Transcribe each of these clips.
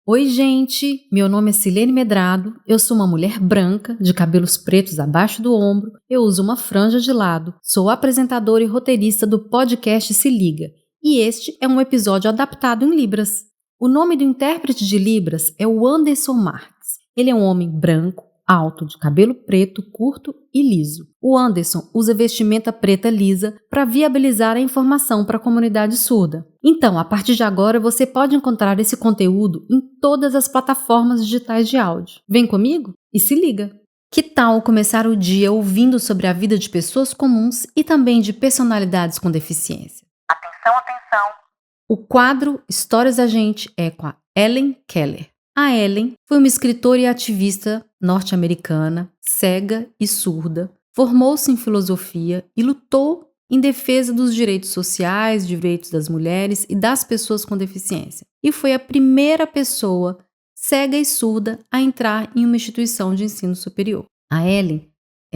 Oi, gente! Meu nome é Silene Medrado, eu sou uma mulher branca, de cabelos pretos abaixo do ombro, eu uso uma franja de lado, sou apresentadora e roteirista do podcast Se Liga, e este é um episódio adaptado em Libras. O nome do intérprete de Libras é o Anderson Marques. Ele é um homem branco, alto, de cabelo preto, curto e liso. O Anderson usa vestimenta preta lisa para viabilizar a informação para a comunidade surda. Então, a partir de agora, você pode encontrar esse conteúdo em todas as plataformas digitais de áudio. Vem comigo e se liga! Que tal começar o dia ouvindo sobre a vida de pessoas comuns e também de personalidades com deficiência? Atenção, atenção! O quadro Histórias da Gente é com a Ellen Keller. A Ellen foi uma escritora e ativista norte-americana, cega e surda, formou-se em filosofia e lutou em defesa dos direitos sociais, direitos das mulheres e das pessoas com deficiência. E foi a primeira pessoa cega e surda a entrar em uma instituição de ensino superior. A Ellen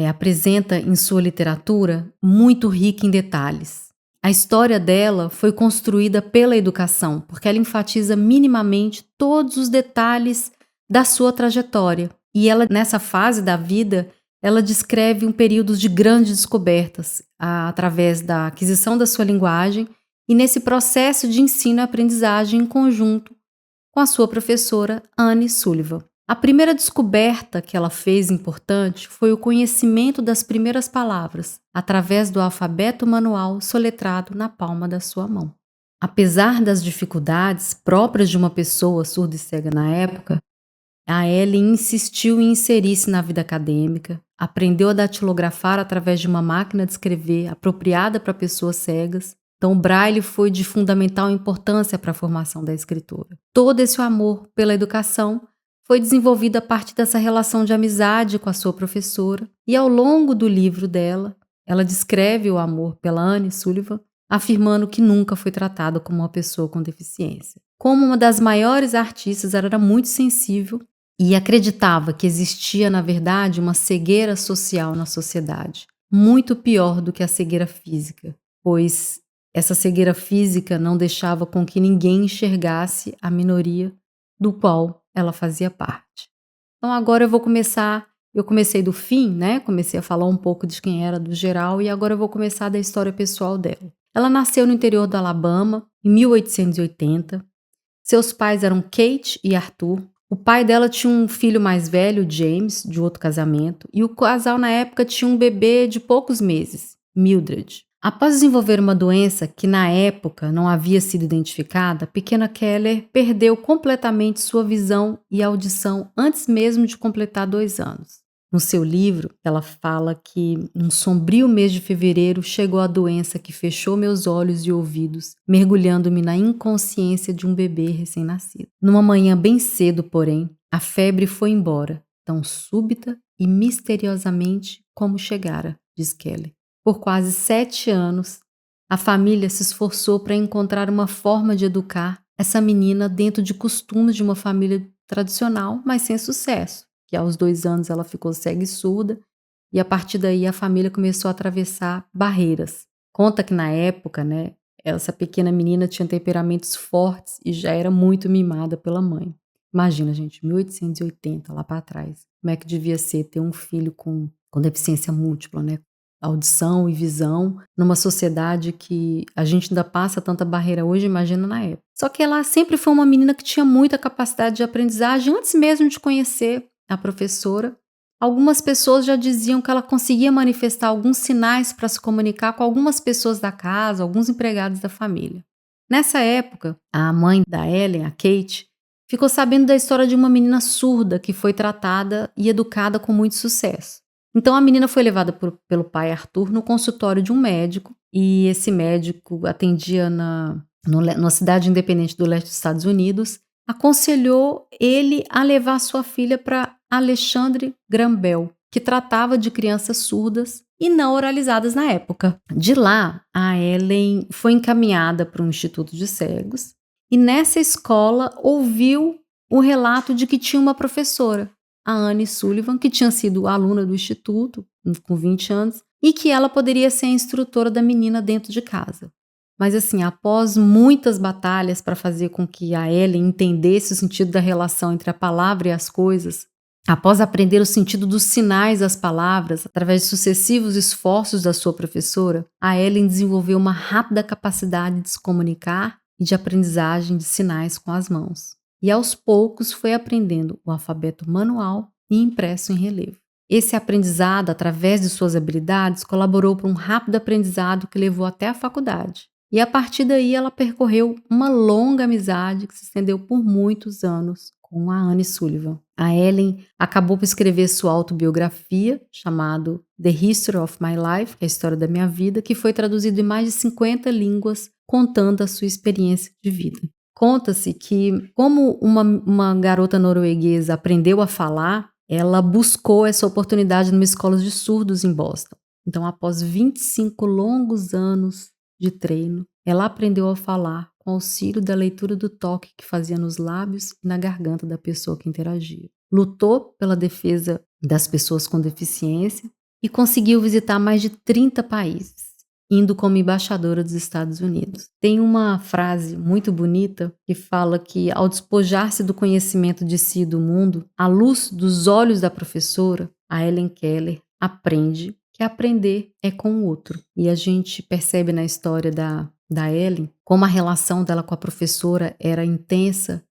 apresenta em sua literatura muito rica em detalhes. A história dela foi construída pela educação, porque ela enfatiza minimamente todos os detalhes da sua trajetória. E ela, nessa fase da vida, ela descreve um período de grandes descobertas através da aquisição da sua linguagem e nesse processo de ensino e aprendizagem em conjunto com a sua professora Anne Sullivan. A primeira descoberta que ela fez importante foi o conhecimento das primeiras palavras, através do alfabeto manual soletrado na palma da sua mão. Apesar das dificuldades próprias de uma pessoa surda e cega na época, a Ellen insistiu em inserir-se na vida acadêmica, aprendeu a datilografar através de uma máquina de escrever apropriada para pessoas cegas. Então, o Braille foi de fundamental importância para a formação da escritora. Todo esse amor pela educação foi desenvolvido a partir dessa relação de amizade com a sua professora, e ao longo do livro dela, ela descreve o amor pela Anne Sullivan, afirmando que nunca foi tratada como uma pessoa com deficiência. Como uma das maiores artistas, ela era muito sensível e acreditava que existia, na verdade, uma cegueira social na sociedade, muito pior do que a cegueira física, pois essa cegueira física não deixava com que ninguém enxergasse a minoria do qual ela fazia parte. Então agora eu comecei do fim, né? Comecei a falar um pouco de quem era do geral e agora eu vou começar da história pessoal dela. Ela nasceu no interior do Alabama em 1880. Seus pais eram Kate e Arthur. O pai dela tinha um filho mais velho, James, de outro casamento, e o casal na época tinha um bebê de poucos meses, Mildred. Após desenvolver uma doença que na época não havia sido identificada, a pequena Keller perdeu completamente sua visão e audição antes mesmo de completar 2 anos. No seu livro, ela fala que num sombrio mês de fevereiro chegou a doença que fechou meus olhos e ouvidos, mergulhando-me na inconsciência de um bebê recém-nascido. Numa manhã bem cedo, porém, a febre foi embora, tão súbita e misteriosamente como chegara, diz Keller. Por quase 7 anos, a família se esforçou para encontrar uma forma de educar essa menina dentro de costumes de uma família tradicional, mas sem sucesso. Que aos 2 anos ela ficou cega e surda, e a partir daí a família começou a atravessar barreiras. Conta que na época, né, essa pequena menina tinha temperamentos fortes e já era muito mimada pela mãe. Imagina, gente, 1880, lá para trás. Como é que devia ser ter um filho com deficiência múltipla, né? Audição e visão, numa sociedade que a gente ainda passa tanta barreira hoje, imagina na época. Só que ela sempre foi uma menina que tinha muita capacidade de aprendizagem antes mesmo de conhecer a professora. Algumas pessoas já diziam que ela conseguia manifestar alguns sinais para se comunicar com algumas pessoas da casa, alguns empregados da família. Nessa época, a mãe da Ellen, a Kate, ficou sabendo da história de uma menina surda que foi tratada e educada com muito sucesso. Então a menina foi levada pelo pai Arthur no consultório de um médico, e esse médico atendia numa cidade independente do leste dos Estados Unidos, aconselhou ele a levar sua filha para Alexandre Graham Bell, que tratava de crianças surdas e não oralizadas na época. De lá, a Ellen foi encaminhada para um instituto de cegos e nessa escola ouviu o relato de que tinha uma professora, a Anne Sullivan, que tinha sido aluna do instituto com 20 anos e que ela poderia ser a instrutora da menina dentro de casa. Mas assim, após muitas batalhas para fazer com que a Ellen entendesse o sentido da relação entre a palavra e as coisas, após aprender o sentido dos sinais das palavras, através de sucessivos esforços da sua professora, a Ellen desenvolveu uma rápida capacidade de se comunicar e de aprendizagem de sinais com as mãos. E aos poucos foi aprendendo o alfabeto manual e impresso em relevo. Esse aprendizado, através de suas habilidades, colaborou para um rápido aprendizado que levou até a faculdade. E a partir daí ela percorreu uma longa amizade que se estendeu por muitos anos com a Annie Sullivan. A Ellen acabou por escrever sua autobiografia, chamado The History of My Life, que é a história da minha vida, que foi traduzido em mais de 50 línguas, contando a sua experiência de vida. Conta-se que, como uma garota norueguesa aprendeu a falar, ela buscou essa oportunidade numa escola de surdos em Boston. Então, após 25 longos anos de treino, ela aprendeu a falar com auxílio da leitura do toque que fazia nos lábios e na garganta da pessoa que interagia. Lutou pela defesa das pessoas com deficiência e conseguiu visitar mais de 30 países, indo como embaixadora dos Estados Unidos. Tem uma frase muito bonita que fala que, ao despojar-se do conhecimento de si e do mundo, à luz dos olhos da professora, a Helen Keller aprende que aprender é com o outro. E a gente percebe na história da Ellen como a relação dela com a professora era intensa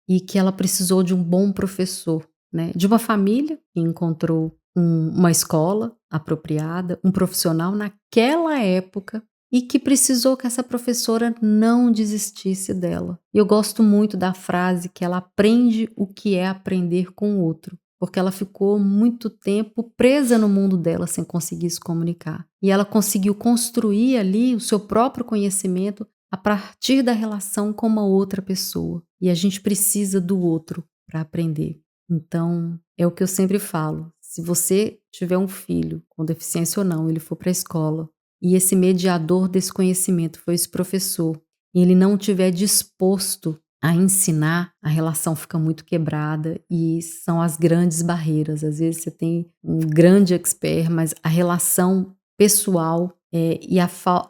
e que ela precisou de um bom professor, né? De uma família que encontrou uma escola apropriada, um profissional naquela época e que precisou que essa professora não desistisse dela. E eu gosto muito da frase que ela aprende o que é aprender com o outro, porque ela ficou muito tempo presa no mundo dela sem conseguir se comunicar. E ela conseguiu construir ali o seu próprio conhecimento a partir da relação com uma outra pessoa. E a gente precisa do outro para aprender. Então, é o que eu sempre falo. Se você tiver um filho com deficiência ou não, ele for para a escola, e esse mediador desse conhecimento foi esse professor, e ele não estiver disposto a ensinar, a relação fica muito quebrada e são as grandes barreiras. Às vezes você tem um grande expert, mas a relação pessoal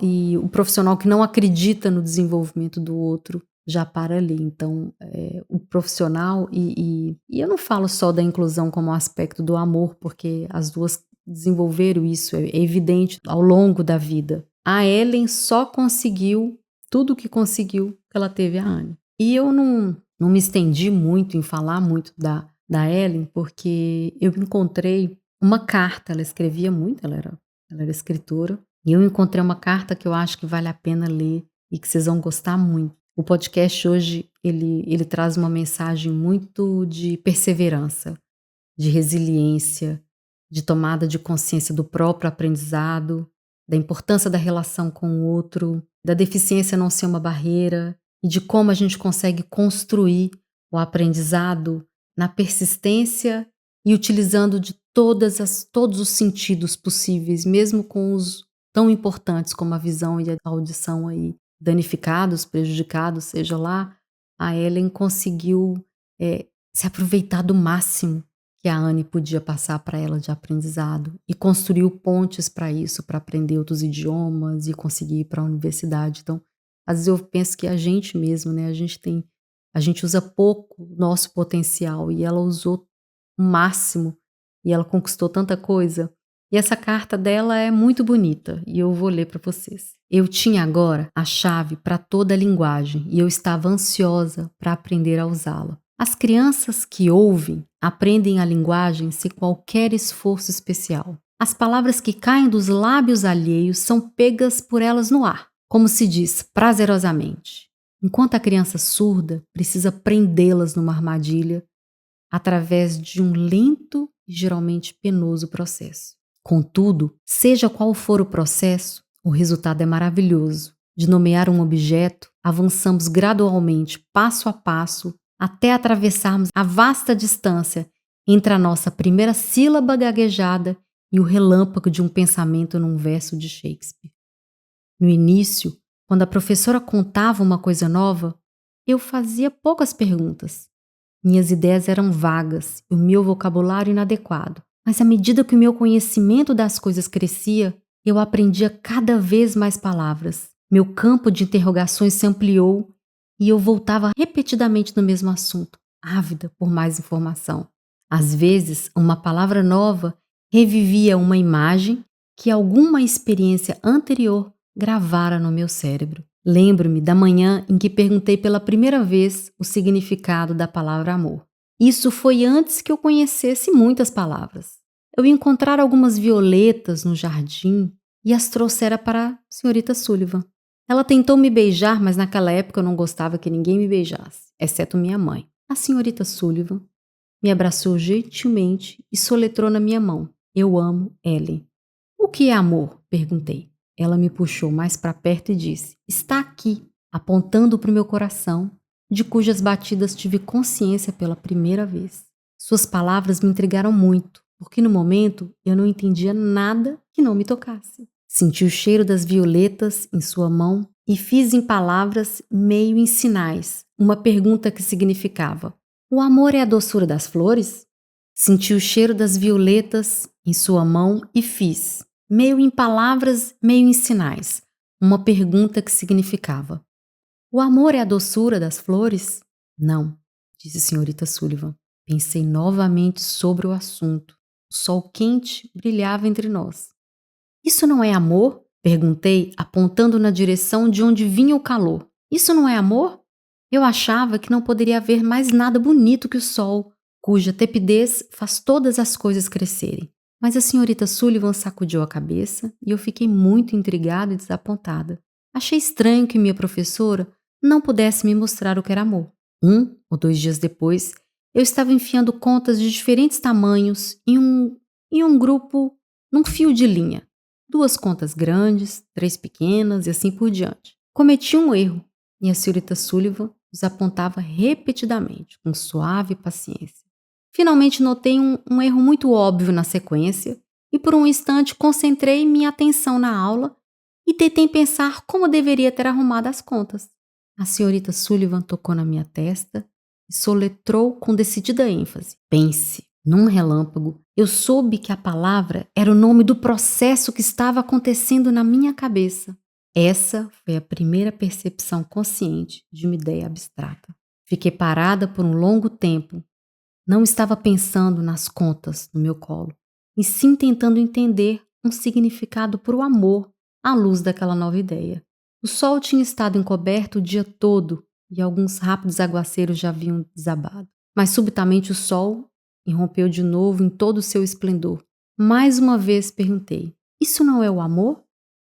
e o profissional que não acredita no desenvolvimento do outro já para ali. Então, o profissional, e eu não falo só da inclusão como aspecto do amor, porque as duas desenvolveram isso, é evidente ao longo da vida. A Ellen só conseguiu tudo o que conseguiu que ela teve a Annie. E eu não me estendi muito em falar muito da Ellen, porque eu encontrei uma carta, ela escrevia muito, ela era escritora, e eu encontrei uma carta que eu acho que vale a pena ler e que vocês vão gostar muito. O podcast hoje, ele traz uma mensagem muito de perseverança, de resiliência, de tomada de consciência do próprio aprendizado, da importância da relação com o outro, da deficiência não ser uma barreira, e de como a gente consegue construir o aprendizado na persistência e utilizando de todos os sentidos possíveis, mesmo com os tão importantes como a visão e a audição aí danificados, prejudicados, seja lá, a Ellen conseguiu se aproveitar do máximo que a Annie podia passar para ela de aprendizado e construiu pontes para isso, para aprender outros idiomas e conseguir ir para a universidade. Então, às vezes eu penso que a gente mesmo, né, a gente usa pouco o nosso potencial e ela usou o máximo e ela conquistou tanta coisa. E essa carta dela é muito bonita e eu vou ler para vocês. Eu tinha agora a chave para toda a linguagem e eu estava ansiosa para aprender a usá-la. As crianças que ouvem aprendem a linguagem sem qualquer esforço especial. As palavras que caem dos lábios alheios são pegas por elas no ar, como se diz, prazerosamente. Enquanto a criança surda precisa prendê-las numa armadilha através de um lento e geralmente penoso processo. Contudo, seja qual for o processo, o resultado é maravilhoso. De nomear um objeto, avançamos gradualmente, passo a passo, até atravessarmos a vasta distância entre a nossa primeira sílaba gaguejada e o relâmpago de um pensamento num verso de Shakespeare. No início, quando a professora contava uma coisa nova, eu fazia poucas perguntas. Minhas ideias eram vagas e o meu vocabulário inadequado. Mas à medida que o meu conhecimento das coisas crescia, eu aprendia cada vez mais palavras. Meu campo de interrogações se ampliou e eu voltava repetidamente no mesmo assunto, ávida por mais informação. Às vezes, uma palavra nova revivia uma imagem que alguma experiência anterior gravara no meu cérebro. Lembro-me da manhã em que perguntei pela primeira vez o significado da palavra amor. Isso foi antes que eu conhecesse muitas palavras. Eu ia encontrar algumas violetas no jardim e as trouxera para a senhorita Sullivan. Ela tentou me beijar, mas naquela época eu não gostava que ninguém me beijasse, exceto minha mãe. A senhorita Sullivan me abraçou gentilmente e soletrou na minha mão: "Eu amo Ellen." "O que é amor?" perguntei. Ela me puxou mais para perto e disse: "Está aqui", apontando para o meu coração, de cujas batidas tive consciência pela primeira vez. Suas palavras me intrigaram muito, porque no momento eu não entendia nada que não me tocasse. Senti o cheiro das violetas em sua mão e fiz em palavras, meio em sinais, uma pergunta que significava: "O amor é a doçura das flores?" Senti o cheiro das violetas em sua mão e fiz, meio em palavras, meio em sinais, uma pergunta que significava: "O amor é a doçura das flores?" "Não", disse a senhorita Sullivan. Pensei novamente sobre o assunto. O sol quente brilhava entre nós. "Isso não é amor?" perguntei, apontando na direção de onde vinha o calor. "Isso não é amor?" Eu achava que não poderia haver mais nada bonito que o sol, cuja tepidez faz todas as coisas crescerem. Mas a senhorita Sullivan sacudiu a cabeça e eu fiquei muito intrigada e desapontada. Achei estranho que minha professora não pudesse me mostrar o que era amor. 1 ou 2 dias depois, eu estava enfiando contas de diferentes tamanhos em um grupo, num fio de linha. 2 contas grandes, 3 pequenas e assim por diante. Cometi um erro e a senhorita Sullivan os apontava repetidamente, com suave paciência. Finalmente notei um erro muito óbvio na sequência e por um instante concentrei minha atenção na aula e tentei pensar como deveria ter arrumado as contas. A senhorita Sullivan tocou na minha testa e soletrou com decidida ênfase: "Pense." Num relâmpago, eu soube que a palavra era o nome do processo que estava acontecendo na minha cabeça. Essa foi a primeira percepção consciente de uma ideia abstrata. Fiquei parada por um longo tempo. Não estava pensando nas contas no meu colo, e sim tentando entender um significado para o amor à luz daquela nova ideia. O sol tinha estado encoberto o dia todo e alguns rápidos aguaceiros já haviam desabado. Mas subitamente o sol irrompeu de novo em todo o seu esplendor. Mais uma vez perguntei: "Isso não é o amor?"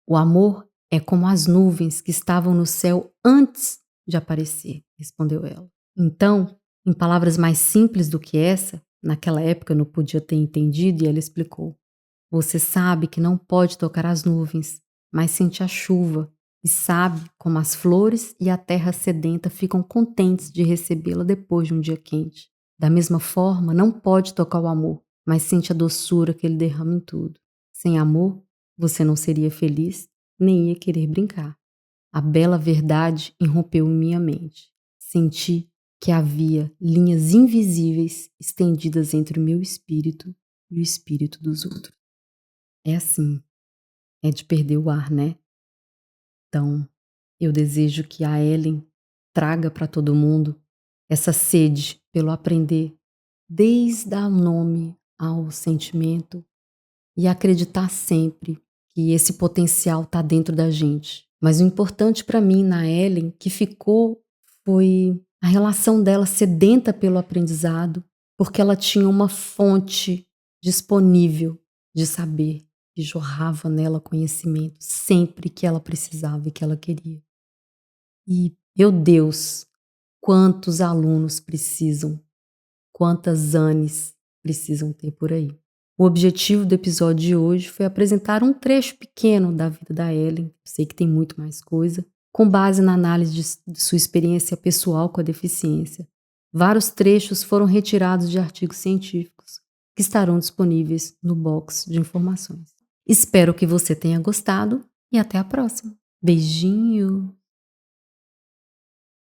"O amor é como as nuvens que estavam no céu antes de aparecer", respondeu ela. Então, em palavras mais simples do que essa, naquela época eu não podia ter entendido e ela explicou: "Você sabe que não pode tocar as nuvens, mas sente a chuva e sabe como as flores e a terra sedenta ficam contentes de recebê-la depois de um dia quente. Da mesma forma, não pode tocar o amor, mas sente a doçura que ele derrama em tudo. Sem amor, você não seria feliz, nem ia querer brincar." A bela verdade irrompeu em minha mente. Senti que havia linhas invisíveis estendidas entre o meu espírito e o espírito dos outros. É assim, é de perder o ar, né? Então, eu desejo que a Ellen traga para todo mundo essa sede pelo aprender, desde o nome ao sentimento, e acreditar sempre que esse potencial está dentro da gente. Mas o importante para mim na Ellen que ficou foi a relação dela sedenta pelo aprendizado, porque ela tinha uma fonte disponível de saber que jorrava nela conhecimento sempre que ela precisava e que ela queria. E, meu Deus, quantos alunos precisam, quantas Anes precisam ter por aí. O objetivo do episódio de hoje foi apresentar um trecho pequeno da vida da Ellen, sei que tem muito mais coisa, com base na análise de sua experiência pessoal com a deficiência. Vários trechos foram retirados de artigos científicos, que estarão disponíveis no box de informações. Espero que você tenha gostado e até a próxima. Beijinho!